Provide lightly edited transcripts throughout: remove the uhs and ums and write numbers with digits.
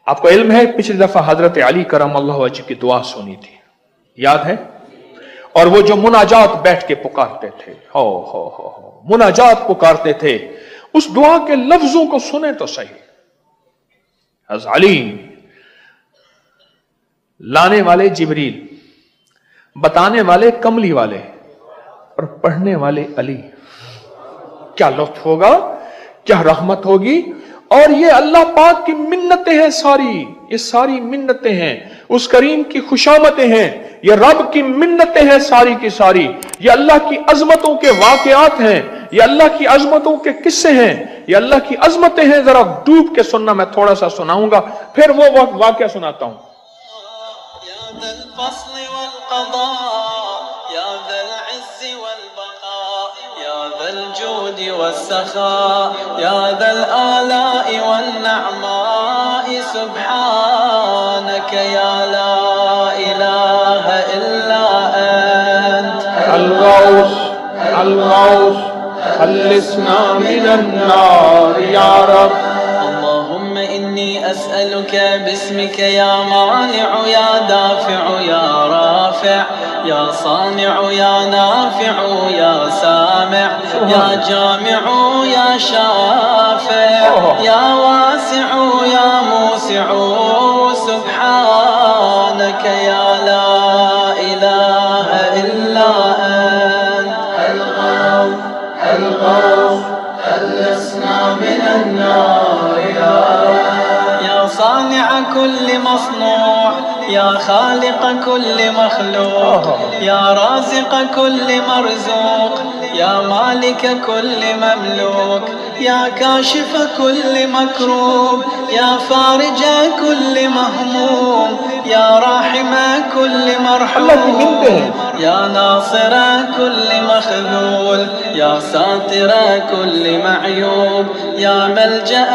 आपको इल्म है पिछली दफा हजरत अली करम अल्लाह वजह की दुआ सुनी थी, याद है? और वो जो मुनाजात बैठ के पुकारते थे, हो मुनाजात पुकारते थे, उस दुआ के लफ्जों को सुने तो सही। हज़रत अली लाने वाले जिब्रील, बताने वाले कमली वाले और पढ़ने वाले अली। क्या लुत्फ होगा, क्या रहमत होगी। और ये अल्लाह पाक की मिन्नतें हैं सारी, ये सारी मिन्नतें हैं, उस करीम की खुशामतें हैं, ये रब की मिन्नतें हैं सारी की सारी, ये अल्लाह की अजमतों के वाकयात हैं, ये अल्लाह की अजमतों के किस्से हैं, ये अल्लाह की अजमतें हैं। जरा डूब के सुनना, मैं थोड़ा सा सुनाऊंगा फिर वो वाकया सुनाता हूं। अल-गौस खल्लिसना मिनन्नार या रब। अल्लाहुम्मा इन्नी अस्अलुका बिस्मिका या मानिअ या दाफिअ या राफिअ या सानिअ या नाफिअ या सामिअ या जामिअ या शाफिअ या वासिअ या मूसिअ सुब्हानका या ला इलाहा इल्ला या सानिअ कुल्ल मस्नूअ या खालिक़ कुल्ल मखलूक़ या राज़िक़ कुल्ल मरज़ूक़ या मालिक कुल्ल ममलूक या काशिफ कुल्ल मकरूब या फारिज कुल्ल महमूम या राहिम कुल्ल मरहूम या नासिर कुल्ल मखज़ूल या सातिर कुल्ल मअयूब या मलजा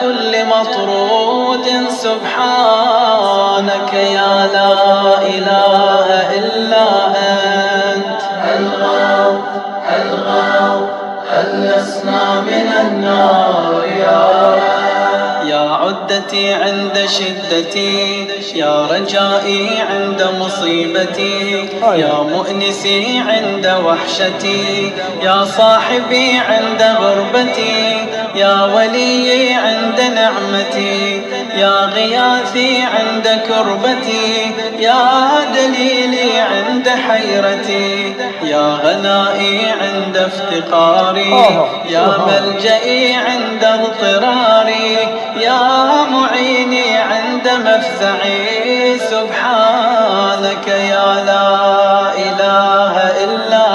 कुल्ल मतरूद सुब्हानक या ला इलाहा इल्ला अंत। या उद्दती इंद शिद्दती या रजाई इंद मुसीबती या मुअनिसी इंद वहशती या साहिबी इंद गुरबती या वली इंद निअमती या गियाथी इंद कुर्बती या दलीली इंद हैरती या गनाई इंद इफ्तिकारी या मलजई इंद इज़्तिरारी या मुईनी इंद मफ़ज़ई सुब्हानक या ला इलाहा इल्ला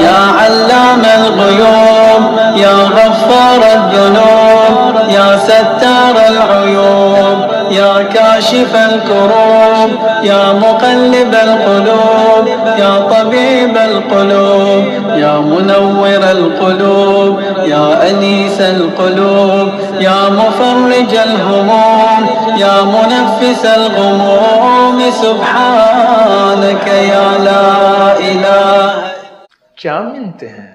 या अल्लाम अल-ग़ुयूब या गफ़्फ़ार अज़-ज़ुनूब या सत्तार अल-उयूब या काशिफ अल-कुरूब या मुक़ल्लिब अल-क़ुलूब या तबीब अल-क़ुलूब या मुनव्विर अल-क़ुलूब या अनीस अल-क़ुलूब या मुफ़र्रिज अल-हमूम या मुनफ़्फ़िस अल-ग़ुमूम सुब्हानक या ला इलाहा। क्या मिलते हैं,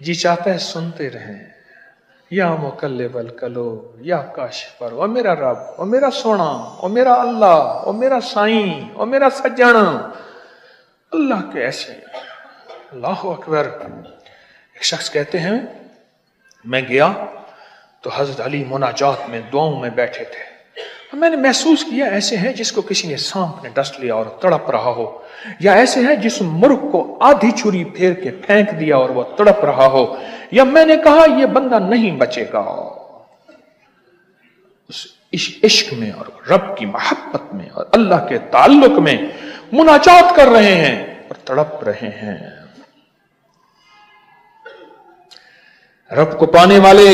जी चाहता है सुनते रहें। या मुक़ल्लिबल क़ुलूब या काशिफ, ओ मेरा रब, ओ मेरा सोना, ओ मेरा अल्लाह, ओ मेरा साईं, ओ मेरा सज्जन। अल्लाह के ऐसे, अल्लाह अकबर। एक शख्स कहते हैं मैं गया तो हजरत अली मुनाजात में दुआओं में बैठे थे, मैंने महसूस किया ऐसे हैं जिसको किसी ने सांप ने डस लिया और तड़प रहा हो, या ऐसे हैं जिस मुर्ग को आधी छुरी फेर के फेंक दिया और वो तड़प रहा हो, या मैंने कहा ये बंदा नहीं बचेगा। उस इश्क में और रब की मोहब्बत में और अल्लाह के ताल्लुक में मुनाजात कर रहे हैं और तड़प रहे हैं। रब को पाने वाले,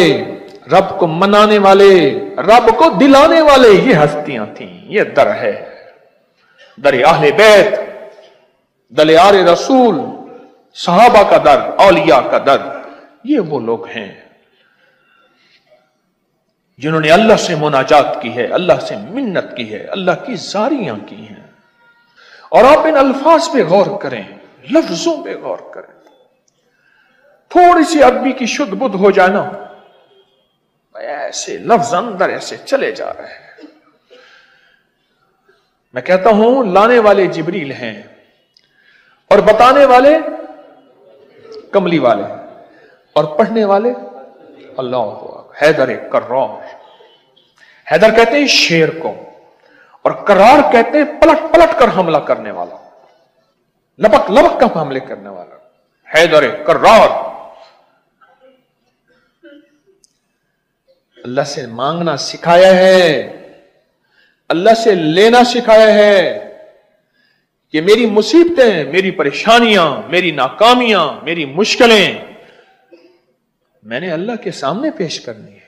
रब को मनाने वाले, रब को दिलाने वाले ये हस्तियां थीं। ये दर है, दर अहले बैत, दर आले रसूल, सहाबा का दर, औलिया का दर। ये वो लोग हैं जिन्होंने अल्लाह से मुनाजात की है, अल्लाह से मिन्नत की है, अल्लाह की जारियां की हैं। और आप इन अल्फाज पे गौर करें, لفظوں پہ غور کریں. تھوڑی سی عربی کی شدھ بدھ ہو جانا، ایسے لفظ اندر ایسے چلے جا رہے ہیں. میں کہتا ہوں لانے والے جبریل ہیں اور بتانے والے کملی والے اور پڑھنے والے اللہ. حیدر کرار، حیدر کہتے ہیں شیر کو، اور کرار کہتے ہیں پلٹ پلٹ کر حملہ کرنے والا، لپک لپک کا حملے کرنے والا. حیدر کرار. اللہ سے مانگنا سکھایا ہے، اللہ سے لینا سکھایا ہے کہ میری مصیبتیں، میری پریشانیاں، میری ناکامیاں، میری مشکلیں میں نے اللہ کے سامنے پیش کرنی ہے.